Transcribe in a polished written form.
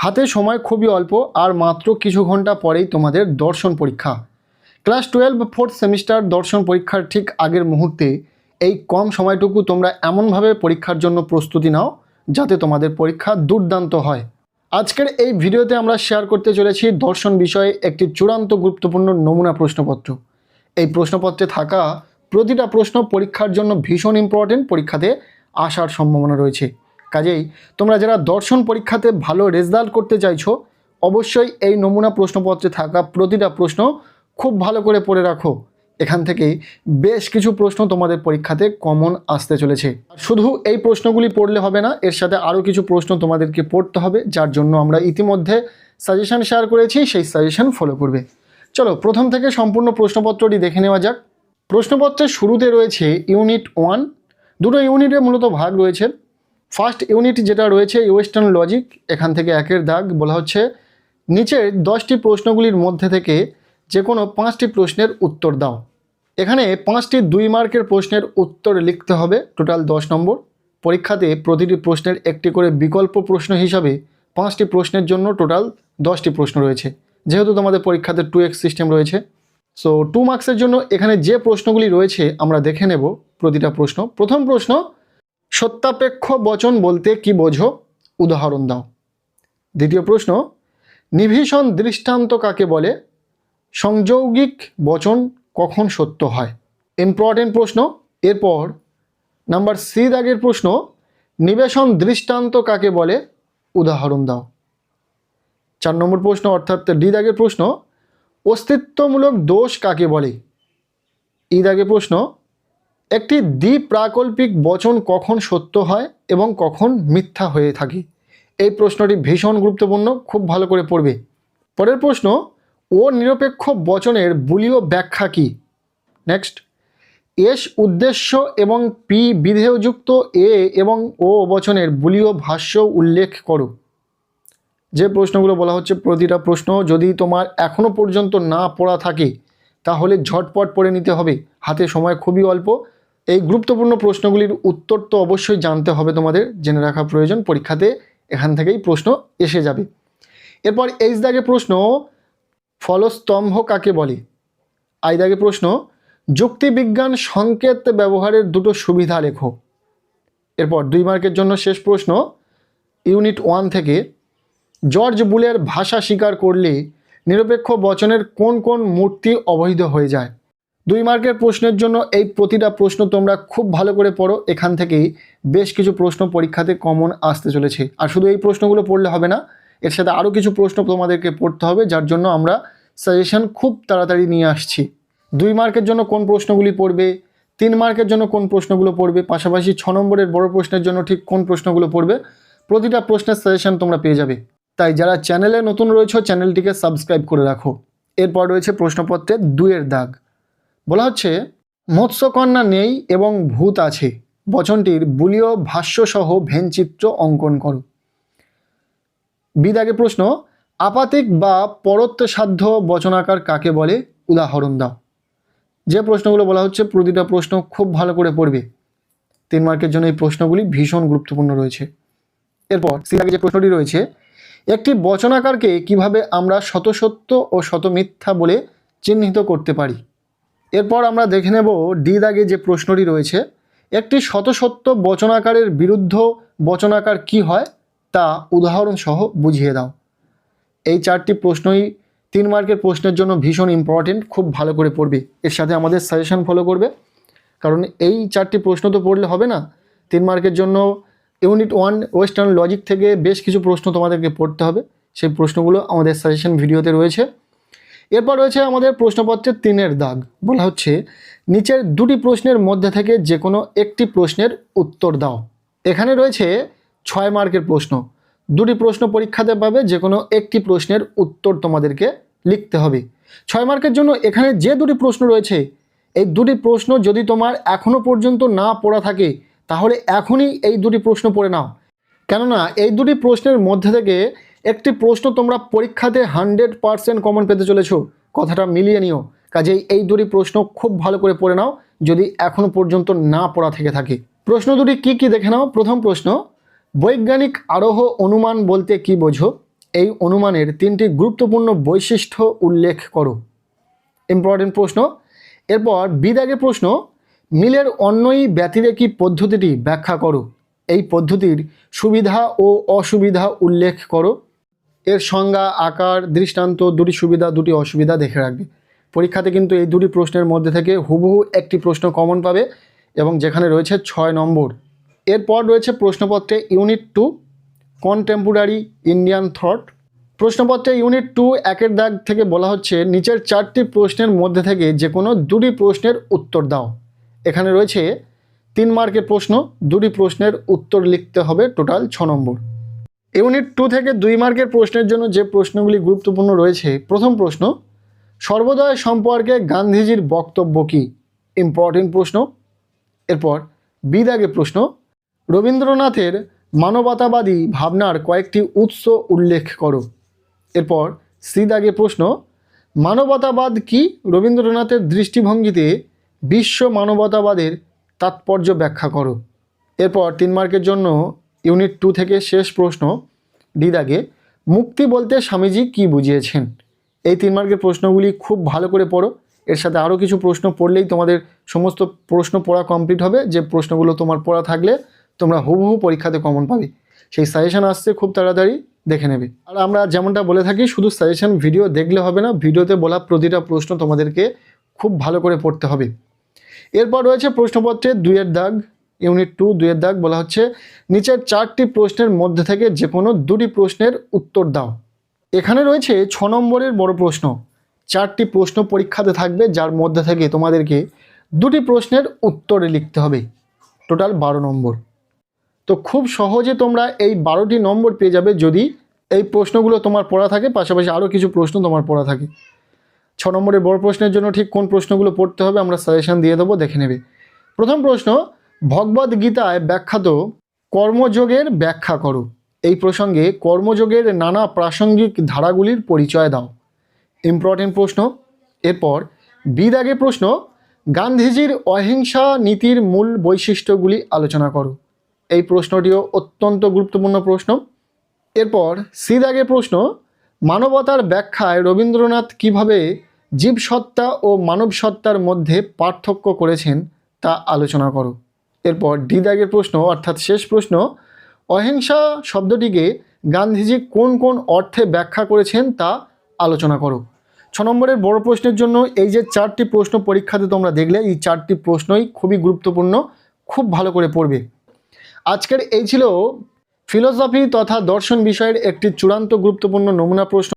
হাতে সময় খুবই অল্প, আর মাত্র কিছু ঘন্টা পরেই তোমাদের দর্শন পরীক্ষা। ক্লাস 12 4th সেমিস্টার দর্শন পরীক্ষার ঠিক আগের মুহূর্তে এই কম সময়টুকু তোমরা এমনভাবে পরীক্ষার জন্য প্রস্তুতি নাও যাতে তোমাদের পরীক্ষা দুর্দান্ত হয়। আজকের এই ভিডিওতে আমরা শেয়ার করতে চলেছি দর্শন বিষয়ে একটি চূড়ান্ত গুরুত্বপূর্ণ নমুনা প্রশ্নপত্র। এই প্রশ্নপত্রে থাকা প্রতিটা প্রশ্ন পরীক্ষার জন্য ভীষণ ইম্পর্টেন্ট, পরীক্ষাতে আসার সম্ভাবনা রয়েছে। কাজেই তোমরা যারা দর্শন পরীক্ষাতে ভালো রেজাল্ট করতে চাইছো, অবশ্যই এই নমুনা প্রশ্নপত্রে থাকা প্রতিটা প্রশ্ন খুব ভালো করে পড়ে রাখো। এখান থেকে বেশ কিছু প্রশ্ন তোমাদের পরীক্ষাতে কমন আসতে চলেছে। শুধু এই প্রশ্নগুলি পড়লে হবে না, এর সাথে আরও কিছু প্রশ্ন তোমাদেরকে পড়তে হবে, যার জন্য আমরা ইতিমধ্যে সাজেশন শেয়ার করেছি, সেই সাজেশন ফলো করবে। চলো প্রথম থেকে সম্পূর্ণ প্রশ্নপত্রটি দেখে নেওয়া যাক। প্রশ্নপত্রের শুরুতে রয়েছে ইউনিট 1। দুটো ইউনিটে মূলত ভাগ রয়েছে। ফার্স্ট ইউনিট যেটা রয়েছে ওয়েস্টার্ন লজিক, এখান থেকে একের দাগ বলা হচ্ছে নিচের 10টি প্রশ্নগুলির মধ্যে থেকে যে কোনো 5টি প্রশ্নের উত্তর দাও। এখানে 5টি 2 মার্কের প্রশ্নের উত্তর লিখতে হবে, টোটাল 10 নম্বর। পরীক্ষাতে প্রতিটি প্রশ্নের একটি করে বিকল্প প্রশ্ন হিসাবে 5টি প্রশ্নের জন্য টোটাল 10টি প্রশ্ন রয়েছে। যেহেতু তোমাদের পরীক্ষাতে 2x সিস্টেম রয়েছে, সো 2 মার্কসের জন্য এখানে যে প্রশ্নগুলি রয়েছে আমরা দেখে নেব প্রতিটা প্রশ্ন। প্রথম প্রশ্ন, সত্যাপেক্ষ বচন বলতে কি বোঝো, উদাহরণ দাও। দ্বিতীয় প্রশ্ন, নিভীষণ দৃষ্টান্ত কাকে বলে, সংযৌগিক বচন কখন সত্য হয়। ইম্পর্টেন্ট প্রশ্ন। এরপর নাম্বার সি দাগের প্রশ্ন, নিবেশন দৃষ্টান্ত কাকে বলে, উদাহরণ দাও। 4 নম্বর প্রশ্ন অর্থাৎ ডি দাগের প্রশ্ন, অস্তিত্বমূলক দোষ কাকে বলে। ই দাগের প্রশ্ন, একটি দ্বিপ্রাকল্পিক বচন কখন সত্য হয় এবং কখন মিথ্যা হয়ে থাকে। এই প্রশ্নটি ভীষণ গুরুত্বপূর্ণ, খুব ভালো করে পড়বে। পরের প্রশ্ন, ও নিরপেক্ষ বচনের বুলীয় ব্যাখ্যা কী। নেক্সট, এস উদ্দেশ্য এবং পি বিধেয়যুক্ত এ এবং ও বচনের বুলীয় ভাষ্য উল্লেখ করো। যে প্রশ্নগুলো বলা হচ্ছে প্রতিটা প্রশ্ন যদি তোমার এখনও পর্যন্ত না পড়া থাকে তাহলে ঝটপট পড়ে নিতে হবে, হাতে সময় খুবই অল্প। এই গুরুত্বপূর্ণ প্রশ্নগুলির উত্তর তো অবশ্যই জানতে হবে, তোমাদের জেনে রাখা প্রয়োজন, পরীক্ষাতে এখান থেকেই প্রশ্ন এসে যাবে। এরপর এইচ দাগে প্রশ্ন, ফলস্তম্ভ কাকে বলে। আই দাগে প্রশ্ন, যুক্তিবিজ্ঞান সংকেত ব্যবহারের দুটো সুবিধা লেখো। এরপর 2 মার্কের জন্য শেষ প্রশ্ন ইউনিট 1 থেকে, জর্জ বুলের ভাষা স্বীকার করলে নিরপেক্ষ বচনের কোন কোন মূর্তি অবৈধ হয়ে যায়। 2 মার্কের প্রশ্নের জন্য এই প্রতিটা প্রশ্ন তোমরা খুব ভালো করে পড়ো, এখান থেকেই বেশ কিছু প্রশ্ন পরীক্ষাতে কমন আসতে চলেছে। আর শুধু এই প্রশ্নগুলো পড়লে হবে না, এর সাথে আরও কিছু প্রশ্ন তোমাদেরকে পড়তে হবে, যার জন্য আমরা সাজেশন খুব তাড়াতাড়ি নিয়ে আসছি। 2 মার্কের জন্য কোন প্রশ্নগুলি পড়বে, 3 মার্কের জন্য কোন প্রশ্নগুলো পড়বে, পাশাপাশি 6 নম্বরের বড় প্রশ্নের জন্য ঠিক কোন প্রশ্নগুলো পড়বে, প্রতিটা প্রশ্নের সাজেশন তোমরা পেয়ে যাবে। তাই যারা চ্যানেলে নতুন রয়েছে চ্যানেলটিকে সাবস্ক্রাইব করে রাখো। এরপর রয়েছে প্রশ্নপত্রে 2 দাগ, বলা হচ্ছে মৎস্যকন্যা নেই এবং ভূত আছে বচনটির বুলীয় ভাষ্যসহ ভেনচিত্র অঙ্কন করো। বি দাগে প্রশ্ন, আপাতিক বা পরত্বসাধ্য বচনাকার কাকে বলে, উদাহরণ দাও। যে প্রশ্নগুলো বলা হচ্ছে প্রতিটা প্রশ্ন খুব ভালো করে পড়বে, 3 মার্কের জন্য এই প্রশ্নগুলি ভীষণ গুরুত্বপূর্ণ রয়েছে। এরপর সি দাগে যে প্রশ্নটি রয়েছে, একটি বচনাকারকে কিভাবে আমরা শতসত্য ও শতমিথ্যা বলে চিহ্নিত করতে পারি। এরপর আমরা দেখে নেব ডি দাগে যে প্রশ্নটি রয়েছে, একটি শতসত্য বচনাকারের বিরুদ্ধ বচনাকার কি হয় তা উদাহরণ সহ বুঝিয়ে দাও। এই 4টি প্রশ্নই 3 মার্কের প্রশ্নের জন্য ভীষণ ইম্পর্টেন্ট, খুব ভালো করে পড়বে, এর সাথে আমাদের সাজেশন ফলো করবে, কারণ এই 4টি প্রশ্ন তো পড়লে হবে না। 3 মার্কের জন্য ইউনিট 1 ওয়েস্টার্ন লজিক থেকে বেশ কিছু প্রশ্ন তোমাদেরকে পড়তে হবে, সেই প্রশ্নগুলো আমাদের সাজেশন ভিডিওতে রয়েছে। এরপর রয়েছে আমাদের প্রশ্নপত্রের 3 দাগ, বলা হচ্ছে নিচের 2টি প্রশ্নের মধ্যে থেকে যে কোনো একটি প্রশ্নের উত্তর দাও। এখানে রয়েছে 6 মার্কের প্রশ্ন, 2টি প্রশ্ন পরীক্ষাতে পাবে, যে কোনো একটি প্রশ্নের উত্তর তোমাদেরকে লিখতে হবে। 6 মার্কের জন্য এখানে যে 2টি প্রশ্ন রয়েছে, এই 2টি প্রশ্ন যদি তোমার এখনও পর্যন্ত না পড়া থাকে তাহলে এখনই এই 2টি প্রশ্ন পড়ে নাও, কেননা এই 2টি প্রশ্নের মধ্যে থেকে একটি প্রশ্ন তোমরা পরীক্ষাতে 100% কমন পেতে চলেছো, কথাটা মিলিয়ে নিও। কাজেই এই 2টি প্রশ্ন খুব ভালো করে পড়ে নাও যদি এখনও পর্যন্ত না পড়া থেকে থাকে। প্রশ্ন দুটি কি কি দেখে নাও। প্রথম প্রশ্ন, বৈজ্ঞানিক আরোহ অনুমান বলতে কি বোঝো। এই অনুমানের তিনটি গুরুত্বপূর্ণ বৈশিষ্ট্য উল্লেখ করো। ইম্পর্টেন্ট প্রশ্ন। এরপর বিদাগে প্রশ্ন, মিলের অন্যই ব্যতিরেকী পদ্ধতিটি ব্যাখ্যা করো। এই পদ্ধতির সুবিধা ও অসুবিধা উল্লেখ করো। এর সংজ্ঞা, আকার, দৃষ্টান্ত, দুটি সুবিধা দুটি অসুবিধা দেখে রাখবে। পরীক্ষাতে কিন্তু এই দুটি প্রশ্নের মধ্যে থেকে হুবহু একটি প্রশ্ন কমন পাবে এবং যেখানে রয়েছে 6 নম্বর। এরপর রয়েছে প্রশ্নপত্রে ইউনিট 2 কন্টেম্পোরারি ইন্ডিয়ান থট। প্রশ্নপত্রে ইউনিট 2 1 দাগ থেকে বলা হচ্ছে নিচের 4টি প্রশ্নের মধ্যে থেকে যে কোনো দুটি প্রশ্নের উত্তর দাও। এখানে রয়েছে 3 মার্কের প্রশ্ন, দুটি প্রশ্নের উত্তর লিখতে হবে, টোটাল 6 নম্বর। ইউনিট 2 থেকে 2 মার্কের প্রশ্নের জন্য যে প্রশ্নগুলি গুরুত্বপূর্ণ রয়েছে, প্রথম প্রশ্ন, সর্বোদয় সম্পর্কে গান্ধীজির বক্তব্য কী? ইম্পর্টেন্ট প্রশ্ন। এরপর বি দাগে প্রশ্ন, রবীন্দ্রনাথের মানবতাবাদী ভাবনার কয়েকটি উৎস উল্লেখ করো। এরপর সি দাগে প্রশ্ন, মানবতাবাদ কি? রবীন্দ্রনাথের দৃষ্টিভঙ্গিতে বিশ্ব মানবতাবাদের তাৎপর্য ব্যাখ্যা করো। এরপর 3 মার্কের জন্য ইউনিট 2 থেকে শেষ প্রশ্ন, ডি দাগে, মুক্তি বলতে স্বামীজি কি বুঝিয়েছেন? এই 3 মার্কের প্রশ্নগুলি খুব ভালো করে পড়ো। এর সাথে আরও কিছু প্রশ্ন পড়লেই তোমাদের সমস্ত প্রশ্ন পড়া কমপ্লিট হবে। যে প্রশ্নগুলো তোমার পড়া থাকলে তোমরা হুবহু পরীক্ষাতে কমন পাবে। সেই সাজেশন আসছে, খুব তাড়াতাড়ি দেখে নেবে। আর আমরা যেমনটা বলে থাকি, শুধু সাজেশন ভিডিও দেখলে হবে না, ভিডিওতে বলা প্রতিটা প্রশ্ন তোমাদেরকে খুব ভালো করে পড়তে হবে। এরপর রয়েছে প্রশ্নপত্রে 2 দাগ, ইউনিট 2 2 দাগ, বলা হচ্ছে নিচের 4টি প্রশ্নের মধ্যে থেকে যে কোনো দুটি প্রশ্নের উত্তর দাও। এখানে রয়েছে 6 নম্বরের বড় প্রশ্ন। 4টি প্রশ্ন পরীক্ষাতে থাকবে, যার মধ্যে থেকে তোমাদেরকে দুটি প্রশ্নের উত্তর লিখতে হবে, টোটাল 12 নম্বর। তো খুব সহজে তোমরা এই 12টি নম্বর পেয়ে যাবে যদি এই প্রশ্নগুলো তোমার পড়া থাকে, পাশাপাশি আরও কিছু প্রশ্ন তোমার পড়া থাকে। 6 নম্বরের বড় প্রশ্নের জন্য ঠিক কোন প্রশ্নগুলো পড়তে হবে আমরা সাজেশন দিয়ে দেবো, দেখে নেবে। প্রথম প্রশ্ন, ভগবদ গীতায় ব্যাখ্যাত কর্মযোগের ব্যাখ্যা করো। এই প্রসঙ্গে কর্মযোগের নানা প্রাসঙ্গিক ধারাগুলির পরিচয় দাও। ইম্পর্টেন্ট প্রশ্ন। এরপর বি দাগে প্রশ্ন, গান্ধীজির অহিংসা নীতির মূল বৈশিষ্ট্যগুলি আলোচনা করো। এই প্রশ্নটিও অত্যন্ত গুরুত্বপূর্ণ প্রশ্ন। এরপর সি দাগে প্রশ্ন, মানবতার ব্যাখ্যায় রবীন্দ্রনাথ কিভাবে জীবসত্তা ও মানবসত্তার মধ্যে পার্থক্য করেছেন তা আলোচনা করো। এরপর ডি দাগের প্রশ্ন, অর্থাৎ শেষ প্রশ্ন, অহিংসা শব্দটিকে গান্ধীজি কোন কোন অর্থে ব্যাখ্যা করেছেন তা আলোচনা করো। 6 নম্বরের বড় প্রশ্নের জন্য এই যে 4টি প্রশ্ন পরীক্ষাতে তোমরা দেখলে, এই 4টি প্রশ্নই খুবই গুরুত্বপূর্ণ, খুব ভালো করে পড়বে। আজকের এই ছিল ফিলোসফি তথা দর্শন বিষয়ের একটি চূড়ান্ত গুরুত্বপূর্ণ নমুনা প্রশ্ন।